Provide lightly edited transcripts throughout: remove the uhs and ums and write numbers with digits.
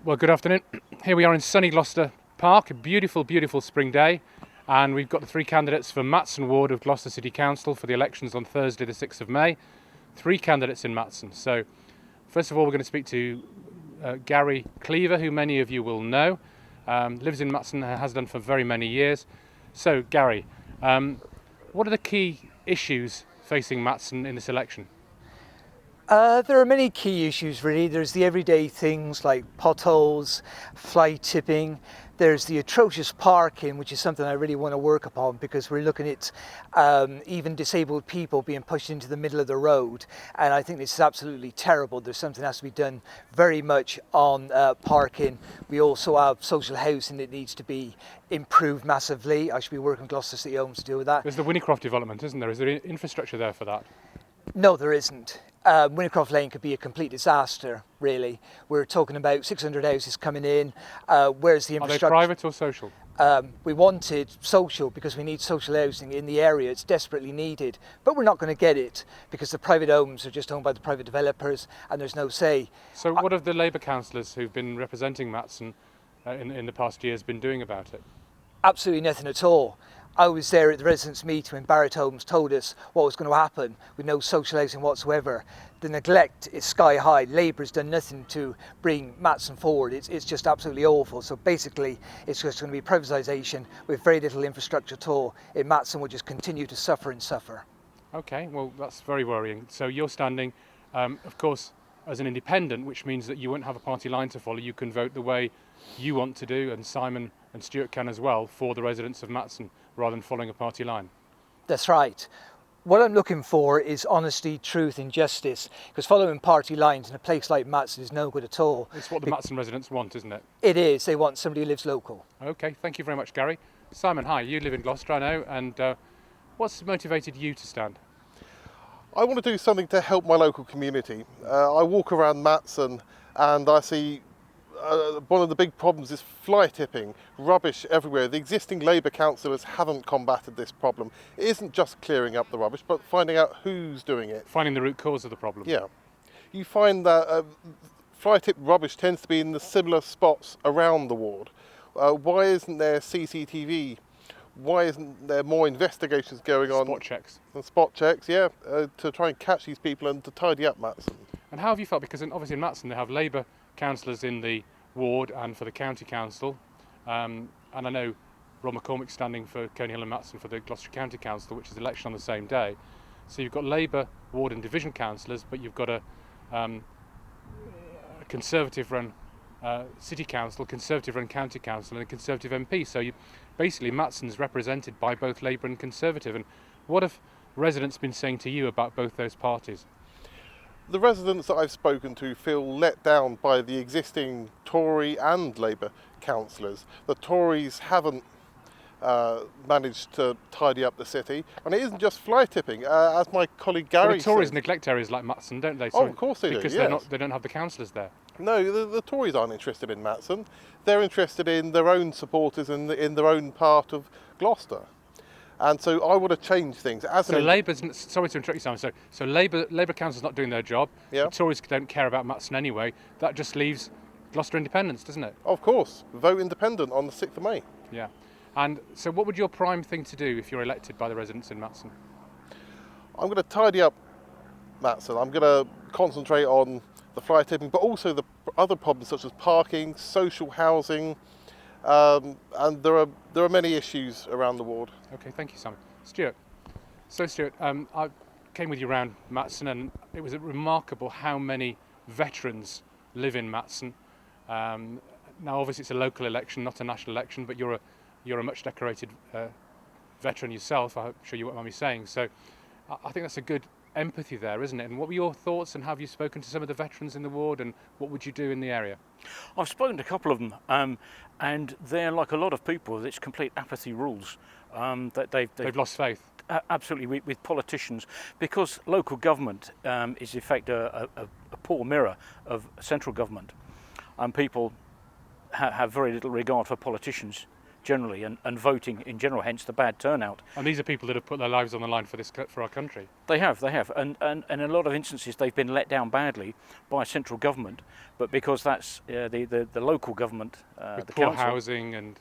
Well, good afternoon. Here we are in sunny Gloucester Park, a beautiful, beautiful spring day, and we've got the three candidates for Matson Ward of Gloucester City Council for the elections on Thursday the 6th of May. Three candidates in Matson. So, first of all, we're going to speak to Gary Cleaver, who many of you will know, lives in Matson and has done for very many years. So, Gary, what are the key issues facing Matson in this election? There are many key issues really. There's the everyday things like potholes, fly tipping. There's the atrocious parking, which is something I really want to work upon because we're looking at even disabled people being pushed into the middle of the road. And I think this is absolutely terrible. There's something that has to be done very much on parking. We also have social housing that needs to be improved massively. I should be working with Gloucester City Council to deal with that. There's the Winnicroft development, isn't there? Is there infrastructure there for that? No, there isn't. Winnicroft Lane could be a complete disaster, really. We're talking about 600 houses coming in. Where's the infrastructure? Are they private or social? We wanted social because we need social housing in the area. It's desperately needed, but we're not going to get it because the private homes are just owned by the private developers and there's no say. So what have the Labour councillors who've been representing Matson in the past years been doing about it? Absolutely nothing at all. I was there at the residents' meeting when Barrett Homes told us what was going to happen with no social housing whatsoever. The neglect is sky high. Labour's done nothing to bring Matson forward. It's just absolutely awful. So basically, it's just going to be privatisation with very little infrastructure at all. In Matson will just continue to suffer and suffer. Okay, well, that's very worrying. So you're standing, of course, as an independent, which means that you won't have a party line to follow. You can vote the way you want to do, and Simon and Stuart can as well, for the residents of Matson, rather than following a party line. That's right. What I'm looking for is honesty, truth and justice, because following party lines in a place like Matson is no good at all. It's what the Matson residents want, isn't it? It is. They want somebody who lives local. Okay, thank you very much, Gary. Simon, hi, you live in Gloucester, I know, and what's motivated you to stand? I want to do something to help my local community. I walk around Matson and I see one of the big problems is fly tipping, rubbish everywhere. The existing Labour councillors haven't combated this problem. It isn't just clearing up the rubbish, but finding out who's doing it. Finding the root cause of the problem. Yeah. You find that fly tip rubbish tends to be in the similar spots around the ward. Why isn't there CCTV? Why isn't there more investigations going on? Spot checks. And spot checks, yeah, to try and catch these people and to tidy up Matson. And how have you felt? Because obviously in Matson they have Labour councillors in the ward and for the county council, and I know Rob McCormick's standing for Coney Hill and Matson for the Gloucester County Council, which is election on the same day. So you've got Labour ward and division councillors, but you've got a Conservative-run city council, Conservative-run county council, and a Conservative MP. So basically Matson's represented by both Labour and Conservative. And what have residents been saying to you about both those parties? The residents that I've spoken to feel let down by the existing Tory and Labour councillors. The Tories haven't managed to tidy up the city, and it isn't just fly tipping. As my colleague Gary said, the Tories says, neglect areas like Matson, don't they? Oh, of course they do. Because yes. they don't have the councillors there. No, the Tories aren't interested in Matson. They're interested in their own supporters in their own part of Gloucester. And so I want to change things. So Labour's, sorry to interrupt you, Simon, so Labour Council's not doing their job, yeah. The Tories don't care about Matson anyway, that just leaves Gloucester independence, doesn't it? Of course, vote independent on the 6th of May. Yeah, and so what would your prime thing to do if you're elected by the residents in Matson? I'm going to tidy up Matson. I'm going to concentrate on the fly tipping, but also the other problems such as parking, social housing, and there are many issues around the ward. Okay, thank you, Simon. Stuart. So, Stuart, I came with you around Matson, and it was remarkable how many veterans live in Matson. Now, obviously, it's a local election, not a national election, but you're a much decorated veteran yourself. I'm sure you won't mind me saying. So, I think that's a good empathy there, isn't it? And what were your thoughts, and have you spoken to some of the veterans in the ward, and what would you do in the area? I've spoken to a couple of them, and they're like a lot of people. It's complete apathy rules. That they've lost faith. Absolutely with politicians, because local government is in fact a poor mirror of central government, and people have very little regard for politicians generally, and voting in general, hence the bad turnout. And these are people that have put their lives on the line for our country. They have, and in a lot of instances they've been let down badly by central government, but because that's the local government, With the poor council. housing and...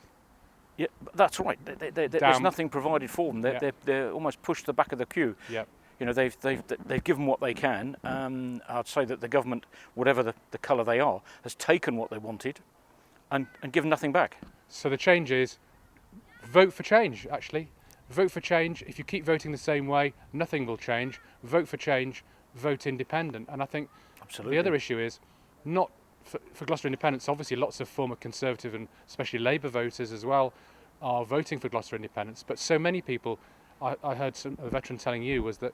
Yeah, that's right. There's nothing provided for them. They're almost pushed to the back of the queue. Yeah. You know, they've given what they can. I'd say that the government, whatever the colour they are, has taken what they wanted and given nothing back. So the change is vote for change, actually. Vote for change. If you keep voting the same way, nothing will change. Vote for change, vote independent. And I think Absolutely. the other issue is not for Gloucester independence. Obviously, lots of former Conservative and especially Labour voters as well are voting for Gloucester independence. But so many people, I heard a veteran telling you, was that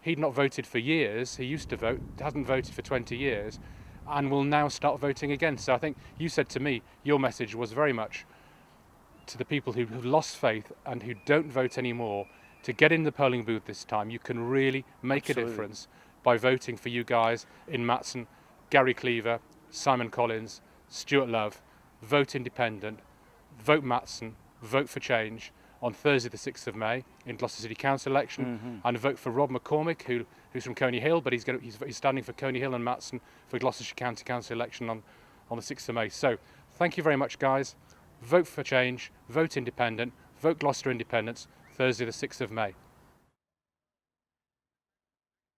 he'd not voted for years. He used to vote, hasn't voted for 20 years, and will now start voting again. So I think you said to me, your message was very much to the people who have lost faith and who don't vote anymore to get in the polling booth this time. You can really make Absolutely. a difference by voting for you guys in Matson, Gary Cleaver, Simon Collins, Stuart Love. Vote independent, vote Matson, vote for change on Thursday the 6th of May in Gloucester City Council election, and vote for Rob McCormick, who's from Coney Hill, but he's standing for Coney Hill and Matson for Gloucestershire County Council election on the 6th of May. So thank you very much, guys. Vote for change, vote independent, vote Gloucester independence, Thursday the 6th of May.